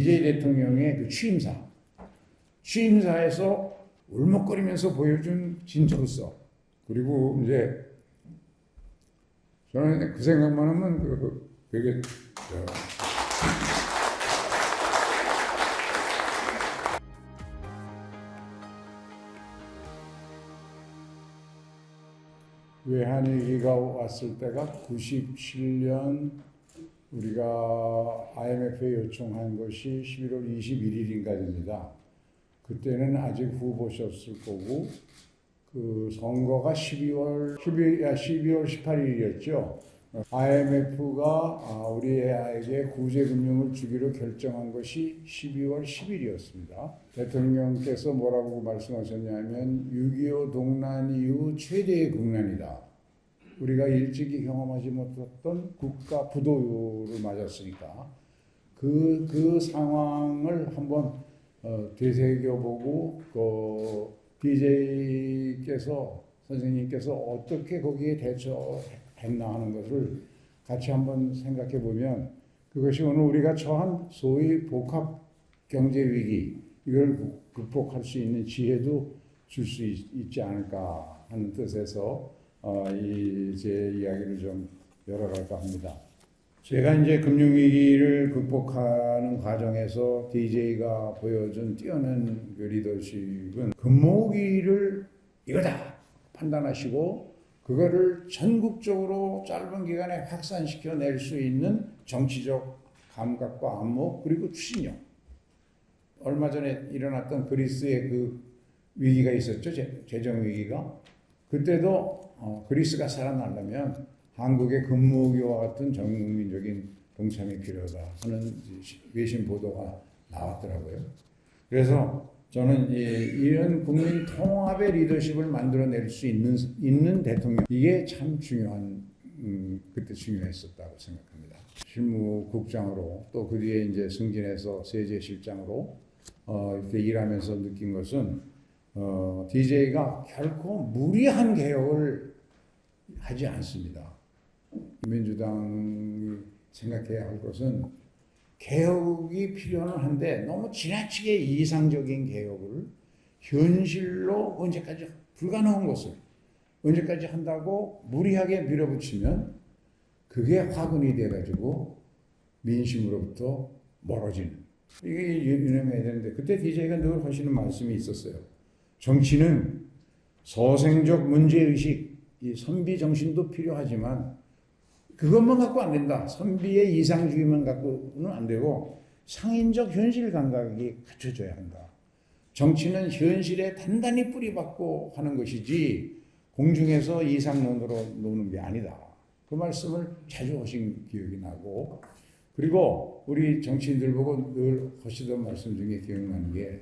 DJ 대통령의 그 취임사에서 울먹거리면서 보여준 진정성, 그리고 이제 저는 그 생각만 하면 되게 외환위기가 왔을 때가 97년 우리가 IMF에 요청한 것이 11월 21일인가 됩니다. 그때는 아직 후보셨을 거고 그 선거가 12월 18일이었죠. IMF가 우리에게 구제금융을 주기로 결정한 것이 12월 10일이었습니다. 대통령께서 뭐라고 말씀하셨냐면 6.25 동란 이후 최대의 국난이다. 우리가 일찍이 경험하지 못했던 국가 부도를 맞았으니까 그 상황을 한번 되새겨보고 DJ께서 선생님께서 어떻게 거기에 대처했나 하는 것을 같이 한번 생각해 보면 그것이 오늘 우리가 처한 소위 복합 경제 위기 이걸 극복할 수 있는 지혜도 줄 수 있지 않을까 하는 뜻에서 제 이야기를 좀 열어갈까 합니다. 제가 이제 금융위기를 극복하는 과정에서 DJ가 보여준 뛰어난 그 리더십은 금모으기를 이거다 판단하시고 그거를 전국적으로 짧은 기간에 확산시켜 낼 수 있는 정치적 감각과 안목 그리고 추진력. 얼마 전에 일어났던 그리스의 그 위기가 있었죠. 재정 위기가. 그때도 그리스가 살아나려면 한국의 금모으기와 같은 전국민적인 동참이 필요하다 하는 외신 보도가 나왔더라고요. 그래서 저는 이런 국민 통합의 리더십을 만들어낼 수 있는 대통령, 이게 참 중요한, 그때 중요했었다고 생각합니다. 실무국장으로 또 그 뒤에 이제 승진해서 세제실장으로 이렇게 일하면서 느낀 것은 DJ가 결코 무리한 개혁을 하지 않습니다. 민주당이 생각해야 할 것은 개혁이 필요는 한데 너무 지나치게 이상적인 개혁을 현실로 언제까지 불가능한 것을 언제까지 한다고 무리하게 밀어붙이면 그게 화근이 돼가지고 민심으로부터 멀어지는 이게 유념해야 되는데 그때 DJ가 늘 하시는 말씀이 있었어요. 정치는 서생적 문제의식, 이 선비 정신도 필요하지만 그것만 갖고 안 된다. 선비의 이상주의만 갖고는 안 되고 상인적 현실 감각이 갖춰져야 한다. 정치는 현실에 단단히 뿌리박고 하는 것이지 공중에서 이상론으로 노는 게 아니다. 그 말씀을 자주 하신 기억이 나고 그리고 우리 정치인들 보고 늘 하시던 말씀 중에 기억나는 게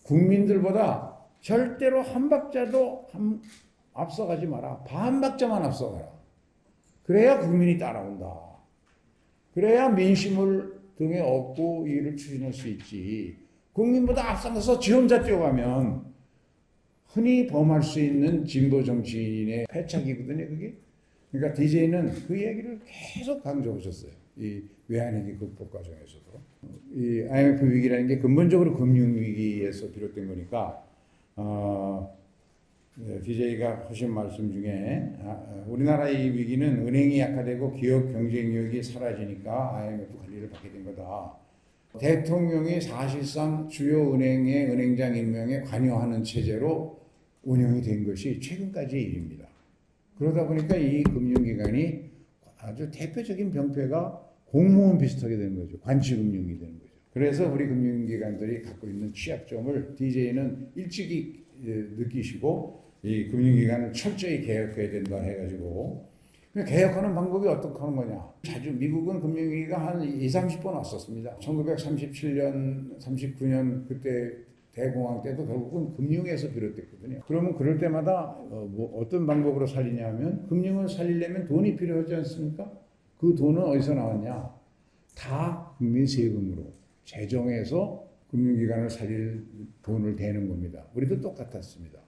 국민들보다 절대로 한 박자도 앞서가지 마라. 반 박자만 앞서가라. 그래야 국민이 따라온다. 그래야 민심을 등에 업고 일을 추진할 수 있지. 국민보다 앞서가서 지 혼자 뛰어가면 흔히 범할 수 있는 진보 정치인의 패착이거든요, 그게. 그러니까 DJ는 그 얘기를 계속 강조하셨어요. 이 외환위기 극복 과정에서도. 이 IMF 위기라는 게 근본적으로 금융위기에서 비롯된 거니까 DJ가 하신 말씀 중에 우리나라의 위기는 은행이 약화되고 기업 경쟁력이 사라지니까 IMF 관리를 받게 된 거다. 대통령이 사실상 주요 은행의 은행장 임명에 관여하는 체제로 운영이 된 것이 최근까지의 일입니다. 그러다 보니까 이 금융기관이 아주 대표적인 병폐가 공무원 비슷하게 되는 거죠. 관치금융이 되는 거죠. 그래서 우리 금융기관들이 갖고 있는 취약점을 DJ는 일찍이 느끼시고 이 금융기관을 철저히 개혁해야 된다 해가지고 개혁하는 방법이 어떻게 하는 거냐. 자주 미국은 금융위기가 한 20-30번 왔었습니다. 1937년, 39년 그때 대공황 때도 결국은 금융에서 비롯됐거든요. 그러면 그럴 때마다 어떤 방법으로 살리냐면 금융을 살리려면 돈이 필요하지 않습니까? 그 돈은 어디서 나왔냐? 다 국민 세금으로 재정에서 금융기관을 살릴 돈을 대는 겁니다. 우리도 똑같았습니다.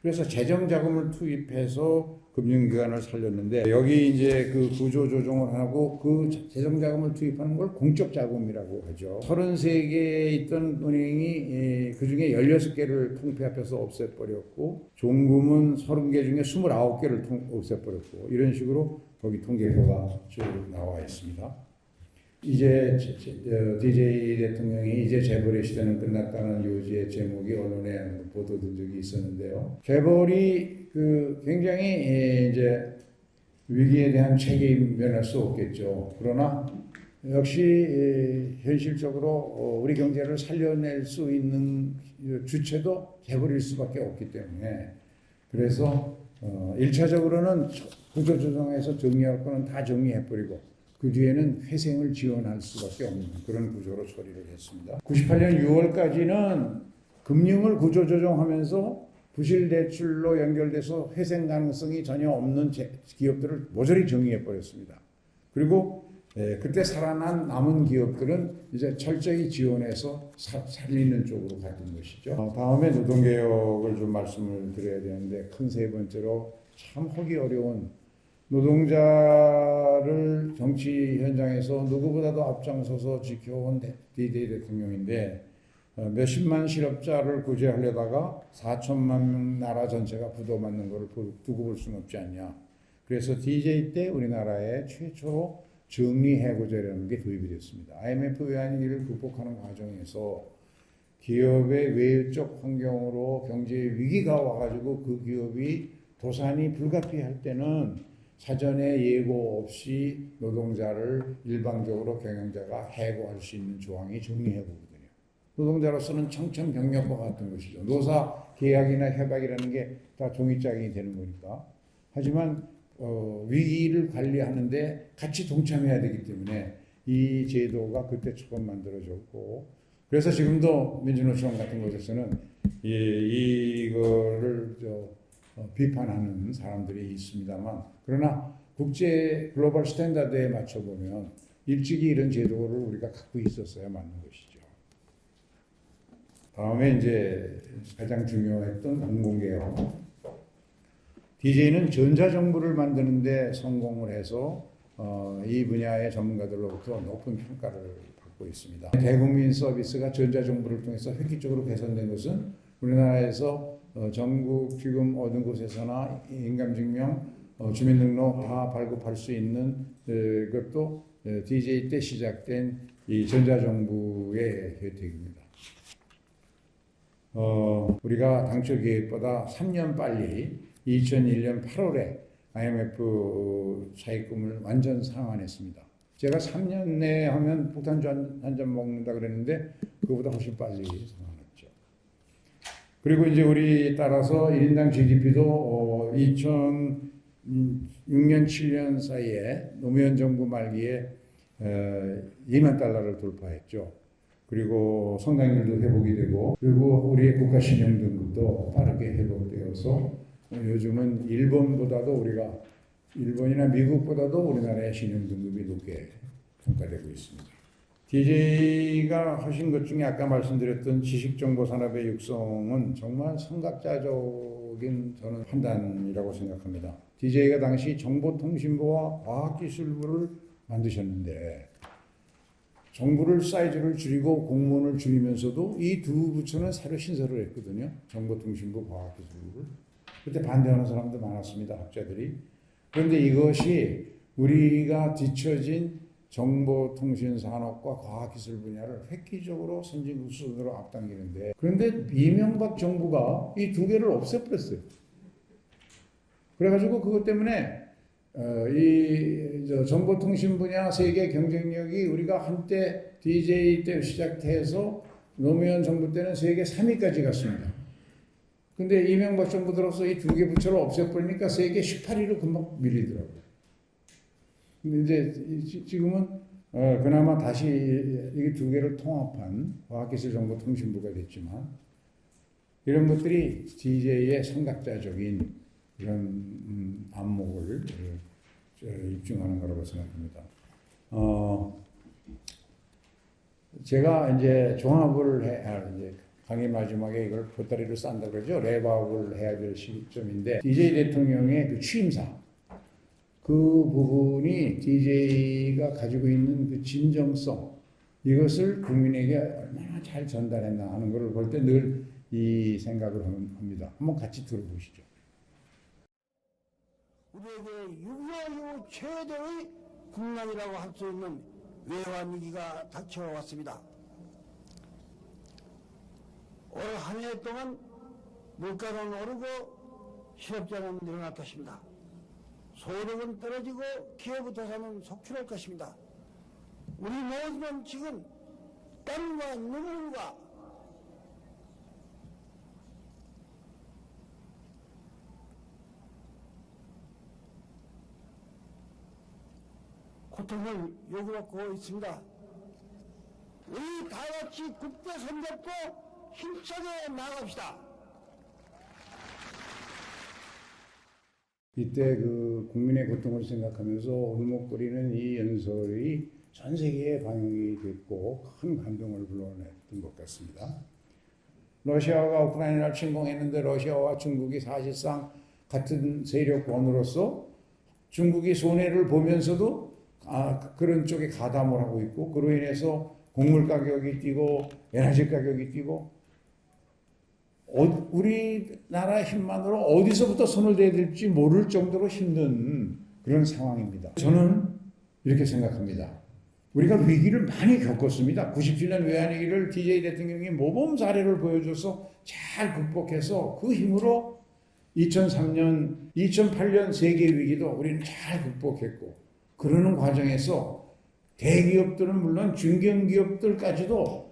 그래서 재정 자금을 투입해서 금융기관을 살렸는데 여기 이제 그 구조 조정을 하고 그 재정 자금을 투입하는 걸 공적 자금이라고 하죠. 33개 있던 은행이 그 중에 16개를 통폐합해서 없애버렸고 종금은 30개 중에 29개를 없애버렸고 이런 식으로 거기 통계표가 쭉 나와 있습니다. 이제 DJ 대통령이 이제 재벌의 시대는 끝났다는 요지의 제목이 언론에 보도된 적이 있었는데요. 재벌이 굉장히 이제 위기에 대한 책임면할 수 없겠죠. 그러나 역시 현실적으로 우리 경제를 살려낼 수 있는 주체도 재벌일 수밖에 없기 때문에 그래서 1차적으로는 구조조정해서 정리할 거는 다 정리해버리고 그 뒤에는 회생을 지원할 수밖에 없는 그런 구조로 처리를 했습니다. 98년 6월까지는 금융을 구조조정하면서 부실대출로 연결돼서 회생 가능성이 전혀 없는 기업들을 모조리 정리해버렸습니다. 그리고 그때 살아난 남은 기업들은 이제 철저히 지원해서 살리는 쪽으로 가는 것이죠. 다음에 노동개혁을 좀 말씀을 드려야 되는데 큰 세 번째로 참 하기 어려운 노동자를 정치 현장에서 누구보다도 앞장서서 지켜온 DJ 대통령인데 몇십만 실업자를 구제하려다가 4천만 명 나라 전체가 부도맞는 것을 두고 볼 수는 없지 않냐. 그래서 DJ 때 우리나라에 최초로 정리해고제라는 게 도입이 됐습니다. IMF 외환위기를 극복하는 과정에서 기업의 외적 환경으로 경제 위기가 와가지고 그 기업이 도산이 불가피할 때는 사전에 예고 없이 노동자를 일방적으로 경영자가 해고할 수 있는 조항이 정리해고거든요. 노동자로서는 청천벽력과 같은 것이죠. 노사 계약이나 협약이라는 게 다 종이짝이 되는 거니까. 하지만 위기를 관리하는데 같이 동참해야 되기 때문에 이 제도가 그때 처음 만들어졌고 그래서 지금도 민주노총 같은 곳에서는 이거를 비판하는 사람들이 있습니다만 그러나 국제 글로벌 스탠다드에 맞춰보면 일찍이 이런 제도를 우리가 갖고 있었어야 맞는 것이죠. 다음에 이제 가장 중요했던 공공개혁. DJ는 전자정부를 만드는데 성공을 해서 이 분야의 전문가들로부터 높은 평가를 받고 있습니다. 대국민 서비스가 전자정부를 통해서 획기적으로 개선된 것은 우리나라에서 전국 지금 어느 곳에서나 인감증명, 주민등록 다 발급할 수 있는 것도 DJ 때 시작된 이 전자정부의 혜택입니다. 우리가 당초 계획보다 3년 빨리 2001년 8월에 IMF 차입금을 완전 상환했습니다. 제가 3년 내에 하면 폭탄주 한 잔 먹는다 그랬는데 그거보다 훨씬 빨리 상환했죠. 그리고 이제 우리 따라서 1인당 GDP도 2006년 7년 사이에 노무현 정부 말기에 2만 달러를 돌파했죠. 그리고 성장률도 회복이 되고 그리고 우리의 국가 신용 등급도 빠르게 회복되어서 요즘은 일본이나 미국보다도 우리나라의 신용 등급이 높게 평가되고 있습니다. DJ가 하신 것 중에 아까 말씀드렸던 지식정보산업의 육성은 정말 선각자적인 저는 판단이라고 생각합니다. DJ가 당시 정보통신부와 과학기술부를 만드셨는데 정부를 사이즈를 줄이고 공무원을 줄이면서도 이 두 부처는 새로 신설을 했거든요. 정보통신부, 과학기술부를. 그때 반대하는 사람도 많았습니다. 학자들이. 그런데 이것이 우리가 뒤처진 정보통신산업과 과학기술 분야를 획기적으로 선진국수준으로 앞당기는데 그런데 이명박 정부가 이 두 개를 없애버렸어요. 그래가지고 그것 때문에 정보통신 분야 세계 경쟁력이 우리가 한때 DJ 때 시작해서 노무현 정부 때는 세계 3위까지 갔습니다. 근데 이명박 정부 들어서 이 두 개 부처를 없애버리니까 세계 18위로 금방 밀리더라고요. 근데 이제 지금은 그나마 다시 이 두 개를 통합한 과학기술정보통신부가 됐지만 이런 것들이 DJ의 선각자적인 이런 안목을 입증하는 거라고 생각합니다. 제가 이제 종합을 강의 마지막에 이걸 보따리로 싼다 그러죠. 랩아웃을 해야 될 시점인데 DJ 대통령의 그 취임사 그 부분이 DJ가 가지고 있는 그 진정성 이것을 국민에게 얼마나 잘 전달했나 하는 것을 볼 때 늘 이 생각을 합니다. 한번 같이 들어보시죠. 우리에게 6.25 이후 최대의 국난이라고 할 수 있는 외환 위기가 닥쳐왔습니다. 올 한 해 동안 물가는 오르고 실업자는 늘어날 것입니다. 소득은 떨어지고 기회부터서는 속출할 것입니다. 우리 모두는 지금 땀과 눈물과 고통을 요구받고 있습니다. 우리 다같이 국대 손잡고 힘차게 나갑시다. 이때 그 국민의 고통을 생각하면서 울먹거리는 이 연설이 전 세계에 방영이 됐고 큰 감동을 불러냈던 것 같습니다. 러시아가 우크라이나를 침공했는데 러시아와 중국이 사실상 같은 세력권으로서 중국이 손해를 보면서도 그런 쪽에 가담을 하고 있고 그로 인해서 곡물 가격이 뛰고 에너지 가격이 뛰고 우리나라 힘만으로 어디서부터 손을 대야 될지 모를 정도로 힘든 그런 상황입니다. 저는 이렇게 생각합니다. 우리가 위기를 많이 겪었습니다. 97년 외환위기를 DJ 대통령이 모범 사례를 보여줘서 잘 극복해서 그 힘으로 2003년, 2008년 세계 위기도 우리는 잘 극복했고 그러는 과정에서 대기업들은 물론 중견기업들까지도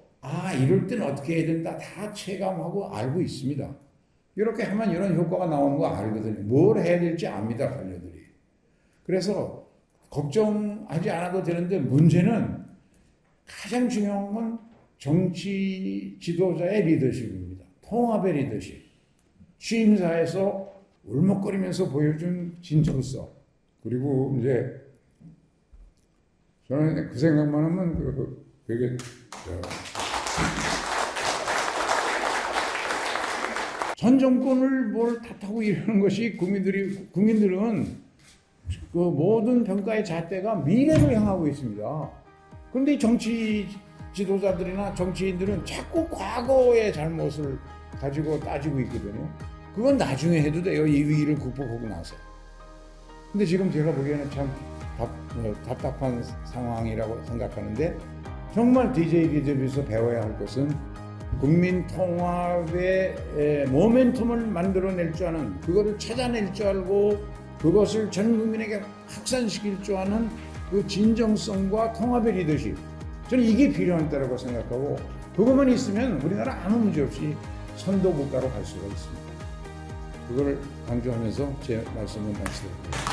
이럴 때는 어떻게 해야 된다 다 체감하고 알고 있습니다. 이렇게 하면 이런 효과가 나오는 거 알거든요. 뭘 해야 될지 압니다, 관료들이. 그래서 걱정하지 않아도 되는데 문제는 가장 중요한 건 정치 지도자의 리더십입니다. 통합의 리더십. 취임사에서 울먹거리면서 보여준 진정성. 그리고 이제 저는 그 생각만 하면 되게 전 정권을 뭘 탓하고 이러는 것이 국민들은 그 모든 평가의 잣대가 미래를 향하고 있습니다. 그런데 정치 지도자들이나 정치인들은 자꾸 과거의 잘못을 가지고 따지고 있거든요. 그건 나중에 해도 돼요. 이 위기를 극복하고 나서. 근데 지금 제가 보기에는 참 답답한 상황이라고 생각하는데 정말 DJ 리더에서 배워야 할 것은 국민 통합의 모멘텀을 만들어낼 줄 아는 그거를 찾아낼 줄 알고 그것을 전 국민에게 확산시킬 줄 아는 그 진정성과 통합의 리더십 저는 이게 필요하다고 생각하고 그것만 있으면 우리나라 아무 문제 없이 선도 국가로 갈 수가 있습니다. 그걸 강조하면서 제 말씀을 마치도록 하겠습니다.